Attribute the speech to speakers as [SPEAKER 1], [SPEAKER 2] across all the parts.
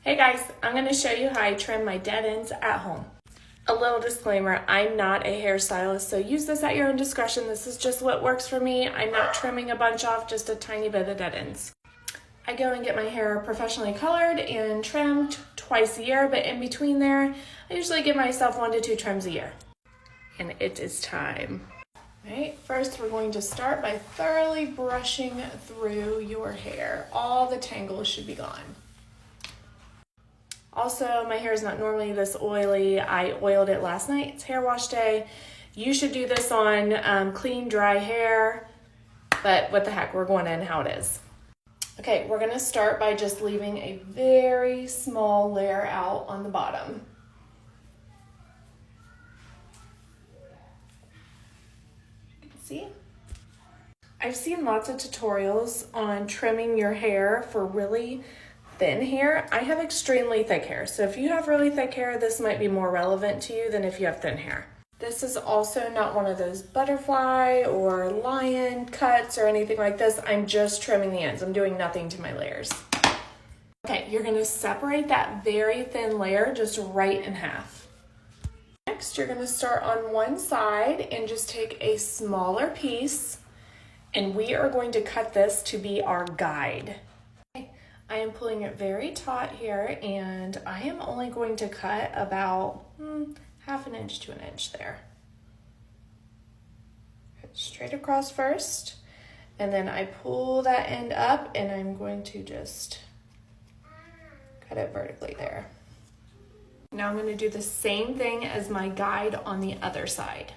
[SPEAKER 1] Hey guys, I'm going to show you how I trim my dead ends at home. A little disclaimer, I'm not a hairstylist, so use this at your own discretion. This is just what works for me. I'm not trimming a bunch off, just a tiny bit of dead ends. I go and get my hair professionally colored and trimmed twice a year, but in between there, I usually give myself 1 to 2 trims a year. And it is time. All right, first we're going to start by thoroughly brushing through your hair. All the tangles should be gone. Also, my hair is not normally this oily. I oiled it last night. It's hair wash day. You should do this on clean, dry hair, but what the heck, we're going in how it is. Okay, we're gonna start by just leaving a very small layer out on the bottom. You can see? I've seen lots of tutorials on trimming your hair for really thin hair. I have extremely thick hair, so if you have really thick hair, this might be more relevant to you than if you have thin hair. This is also not one of those butterfly or lion cuts or anything like this. I'm just trimming the ends. I'm doing nothing to my layers. Okay, you're gonna separate that very thin layer just right in half. Next, you're gonna start on one side and just take a smaller piece, and we are going to cut this to be our guide. I am pulling it very taut here, and I am only going to cut about ½ an inch to an inch there. Straight across first, and then I pull that end up, and I'm going to just cut it vertically there. Now I'm going to do the same thing as my guide on the other side.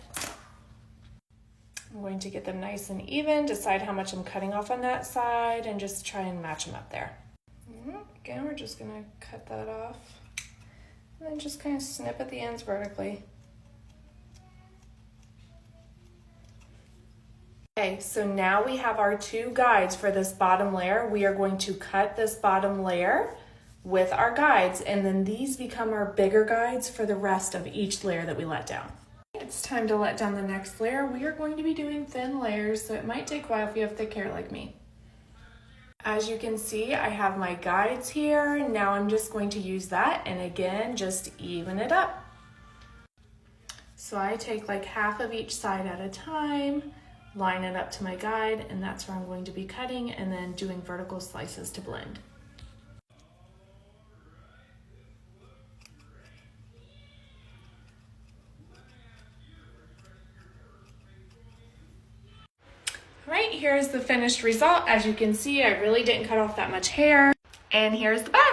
[SPEAKER 1] I'm going to get them nice and even, decide how much I'm cutting off on that side, and just try and match them up there. Again, we're just gonna cut that off and then just kind of snip at the ends vertically. Okay, so now we have our 2 guides for this bottom layer. We are going to cut this bottom layer with our guides, and then these become our bigger guides for the rest of each layer that we let down. It's time to let down the next layer. We are going to be doing thin layers, so it might take a while if you have thick hair like me. As you can see, I have my guides here. Now I'm just going to use that and again, just even it up. So I take like half of each side at a time, line it up to my guide, and that's where I'm going to be cutting and then doing vertical slices to blend. Right, here's the finished result. As you can see, I really didn't cut off that much hair. And here's the back.